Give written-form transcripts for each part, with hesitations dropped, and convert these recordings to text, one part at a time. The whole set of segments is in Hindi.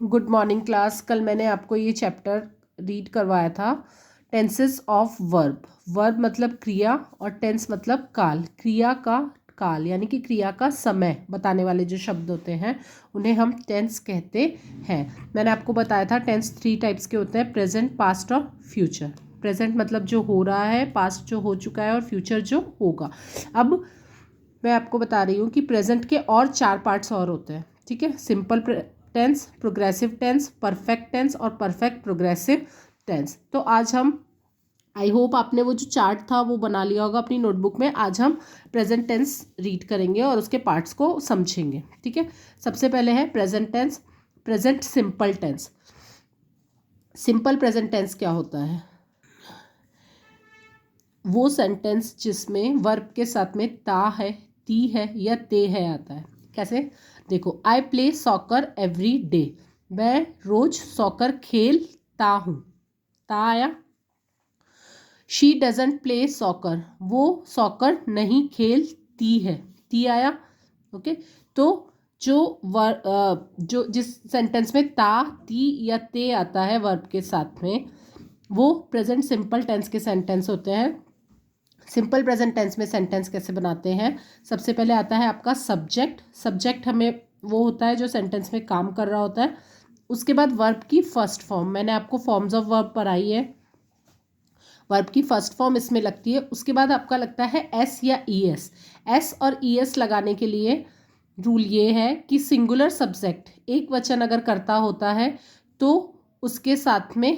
Good morning class. कल मैंने आपको ये चैप्टर रीड करवाया था, टेंसेस ऑफ वर्ब। वर्ब मतलब क्रिया और टेंस मतलब काल। क्रिया का काल यानी कि क्रिया का समय बताने वाले जो शब्द होते हैं उन्हें हम टेंस कहते हैं। मैंने आपको बताया था टेंस 3 टाइप्स के होते हैं, प्रेजेंट, पास्ट और फ्यूचर। प्रेजेंट मतलब जो हो रहा है, पास्ट जो हो चुका है और फ्यूचर जो होगा। अब मैं आपको बता रही हूँ कि प्रेजेंट के और 4 पार्ट्स और होते हैं, ठीक है। Simple tense, progressive tense, perfect tense और परफेक्ट प्रोग्रेसिव टेंस। तो आज हम, आई होप आपने वो जो चार्ट था वो बना लिया होगा अपनी नोटबुक में। आज हम प्रेजेंट टेंस रीड करेंगे और उसके पार्ट्स को समझेंगे, ठीक है। सबसे पहले है present tense, present simple tense. Simple present tense क्या होता है? वो सेंटेंस जिसमें वर्ब के साथ में ता है, ती है या ते है आता है। कैसे? देखो, आई प्ले सॉकर एवरी डे। मैं रोज सॉकर खेलता हूँ, ता आया। शी डजेंट प्ले सॉकर, वो सॉकर नहीं खेलती है, ती आया। ओके, तो जो जिस सेंटेंस में ता, ती या ते आता है वर्ब के साथ में, वो प्रेजेंट सिंपल टेंस के सेंटेंस होते हैं। सिंपल प्रेजेंट टेंस में सेंटेंस कैसे बनाते हैं? सबसे पहले आता है आपका सब्जेक्ट। सब्जेक्ट हमें वो होता है जो सेंटेंस में काम कर रहा होता है। उसके बाद वर्ब की फर्स्ट फॉर्म, मैंने आपको फॉर्म्स ऑफ वर्ब पढ़ाई है। वर्ब की फर्स्ट फॉर्म इसमें लगती है। उसके बाद आपका लगता है एस या ई एस। एस और ई एस लगाने के लिए रूल ये है कि सिंगुलर सब्जेक्ट एक वचन अगर करता होता है तो उसके साथ में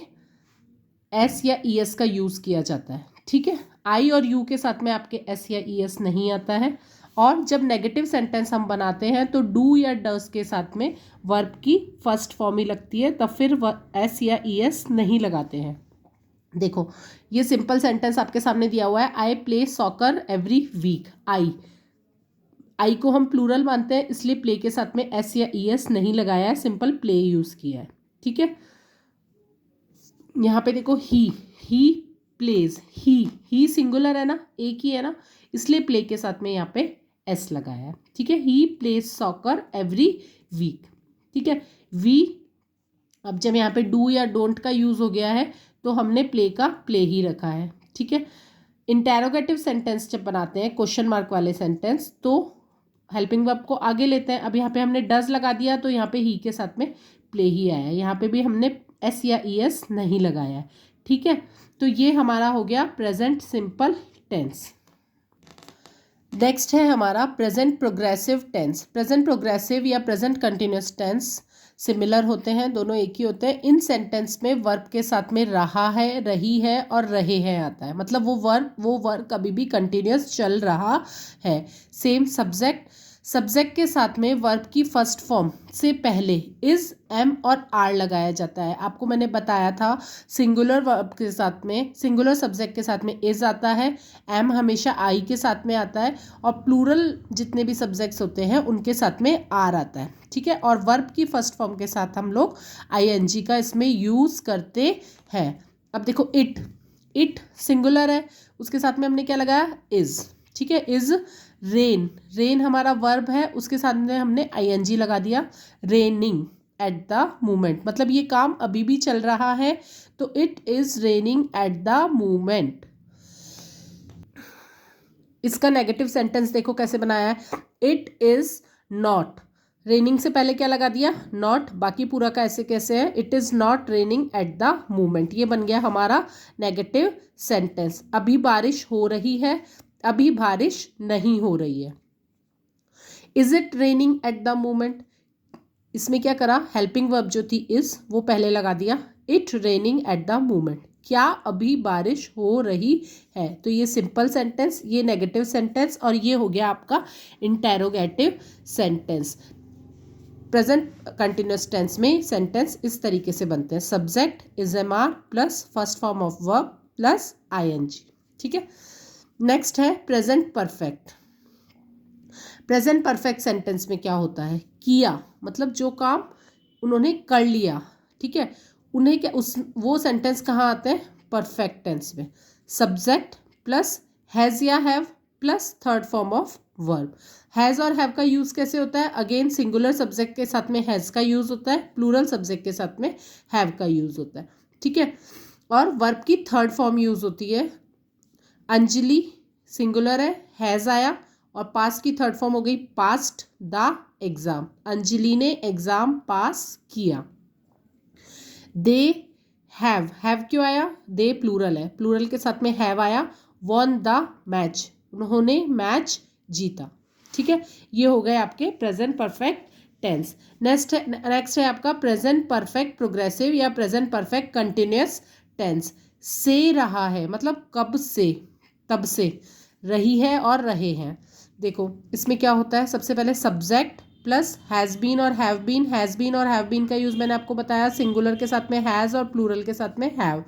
एस या ई एस का यूज़ किया जाता है, ठीक है। आई और यू के साथ में आपके एस या ई एस नहीं आता है। और जब नेगेटिव सेंटेंस हम बनाते हैं तो डू या डस के साथ में वर्ब की फर्स्ट फॉर्म ही लगती है, तब फिर एस या ई एस नहीं लगाते हैं। देखो, ये सिंपल सेंटेंस आपके सामने दिया हुआ है, I play soccer every week. I को हम प्लूरल मानते हैं, इसलिए प्ले के साथ में एस या ई एस नहीं लगाया है, सिंपल प्ले यूज़ किया है, ठीक है। यहाँ पे देखो, ही प्लेज, ही सिंगुलर है ना, एक ही है ना, इसलिए प्ले के साथ में यहाँ पे एस लगाया है, ठीक है। He plays soccer every week, ठीक है। वी, अब जब यहाँ पे डू या डोंट का यूज हो गया है तो हमने प्ले का प्ले ही रखा है, ठीक है। इंटेरोगेटिव सेंटेंस जब बनाते हैं, क्वेश्चन मार्क वाले सेंटेंस, तो हेल्पिंग वर्ब को आगे लेते हैं। अब यहाँ पे हमने डज लगा दिया तो यहाँ पे ही के साथ में प्ले ही आया है। यहाँ पे भी हमने एस या ई एस नहीं लगाया है, ठीक है। तो ये हमारा हो गया प्रेजेंट सिंपल टेंस। नेक्स्ट है हमारा present progressive tense. Present progressive या प्रेजेंट कंटिन्यूस टेंस सिमिलर होते हैं, दोनों एक ही होते हैं। इन सेंटेंस में वर्ब के साथ में रहा है, रही है और रहे हैं आता है, मतलब वो वर्ब कभी भी कंटिन्यूस चल रहा है। सेम सब्जेक्ट के साथ में वर्ब की फर्स्ट फॉर्म से पहले इज, एम और आर लगाया जाता है। आपको मैंने बताया था सिंगुलर वर्ब के साथ में, सिंगुलर सब्जेक्ट के साथ में इज आता है, एम हमेशा आई के साथ में आता है, और प्लूरल जितने भी सब्जेक्ट्स होते हैं उनके साथ में आर आता है, ठीक है। और वर्ब की फर्स्ट फॉर्म के साथ हम लोग आईएनजी का इसमें यूज़ करते हैं। अब देखो, इट सिंगुलर है, उसके साथ में हमने क्या लगाया? इज, ठीक है। इज रेन हमारा वर्ब है, उसके साथ में हमने आईएनजी लगा दिया। रेनिंग एट द मोमेंट, मतलब ये काम अभी भी चल रहा है, तो it is raining at the moment. इसका नेगेटिव सेंटेंस देखो कैसे बनाया है, इट इज नॉट। रेनिंग से पहले क्या लगा दिया? नॉट। बाकी पूरा का ऐसे कैसे है? It is not raining at the moment. ये बन गया हमारा नेगेटिव सेंटेंस। अभी बारिश हो रही है, अभी बारिश नहीं हो रही है। Is it raining at the moment, इसमें क्या करा? हेल्पिंग वर्ब जो थी इज, वो पहले लगा दिया। It raining at the moment, क्या अभी बारिश हो रही है? तो ये सिंपल सेंटेंस, ये नेगेटिव सेंटेंस, और ये हो गया आपका interrogative sentence. Present continuous tense में सेंटेंस इस तरीके से बनते हैं, subject is am are plus first form of verb plus ING, ठीक है। नेक्स्ट है present perfect. Present perfect sentence में क्या होता है? किया, मतलब जो काम उन्होंने कर लिया, ठीक है। उन्हें क्या, वो सेंटेंस कहाँ आते हैं? परफेक्ट टेंस में। सब्जेक्ट प्लस हैज़ या have plus third form of verb. Has और हैव का यूज़ कैसे होता है? अगेन सिंगुलर सब्जेक्ट के साथ में हैज़ का यूज़ होता है, प्लूरल सब्जेक्ट के साथ में हैव का यूज़ होता है, ठीक है। और वर्ब की थर्ड फॉर्म यूज़ होती है, अंजलि सिंगुलर है, हैज़ आया, और पास्ट की थर्ड फॉर्म हो गई पास्ट द एग्ज़ाम, अंजलि ने एग्ज़ाम पास किया। दे हैव क्यों आया? दे प्लूरल है, प्लूरल के साथ में हैव आया, वॉन द मैच, उन्होंने मैच जीता, ठीक है। ये हो गए आपके प्रेजेंट परफेक्ट टेंस। नेक्स्ट है आपका प्रेजेंट परफेक्ट प्रोग्रेसिव या प्रेजेंट परफेक्ट कंटिन्यूअस टेंस। से रहा है मतलब कब से, तब से, रही है और रहे हैं। देखो इसमें क्या होता है, सबसे पहले सब्जेक्ट प्लस हैज़ बीन और हैव बीन। हैज़ बीन और हैव बीन का यूज़ मैंने आपको बताया, सिंगुलर के साथ में हैज़ और प्लूरल के साथ में have.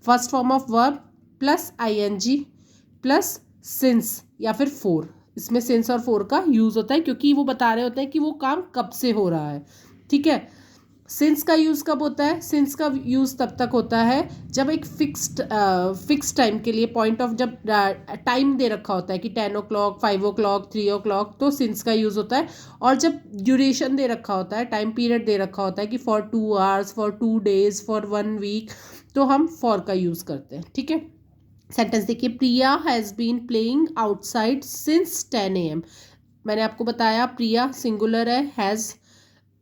First form of verb plus ING plus since या फिर फोर, इसमें सिंस और फोर का यूज़ होता है क्योंकि वो बता रहे होते हैं कि वो काम कब से हो रहा है, ठीक है। सिंस का यूज़ कब होता है? सिंस का यूज़ तब तक होता है जब एक फिक्स टाइम के लिए, पॉइंट ऑफ जब टाइम दे रखा होता है कि 10 o'clock 5 o'clock 3 o'clock, तो सिंस का यूज़ होता है। और जब ड्यूरेशन दे रखा होता है, टाइम पीरियड दे रखा होता है कि for 2 hours, for 2 days, for 1 week, तो हम फॉर का यूज़ करते हैं, ठीक है। सेंटेंस देखिए, Priya has been playing outside since 10 AM। मैंने आपको बताया प्रिया सिंगुलर है, हैज़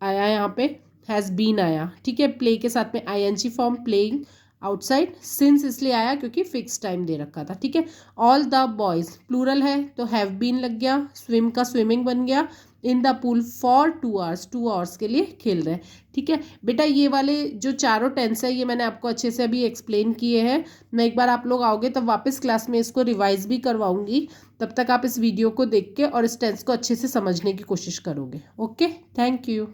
आया यहाँ पे, हैज़ बीन आया, ठीक है। प्ले के साथ में ING form, playing outside, since इसलिए आया क्योंकि फिक्स टाइम दे रखा था, ठीक है। ऑल द बॉयज़ प्लूरल है तो हैव बीन लग गया, स्विम का स्विमिंग बन गया, in the pool for 2 hours, 2 hours के लिए खेल रहे हैं, ठीक है। बेटा ये वाले जो चारों टेंस है ये मैंने आपको अच्छे से अभी एक्सप्लेन किए हैं। मैं एक बार आप लोग आओगे तब वापस क्लास में इसको रिवाइज भी करवाऊंगी, तब तक आप इस वीडियो को देख के और इस टेंस को अच्छे से समझने की कोशिश करोगे। Okay, thank you.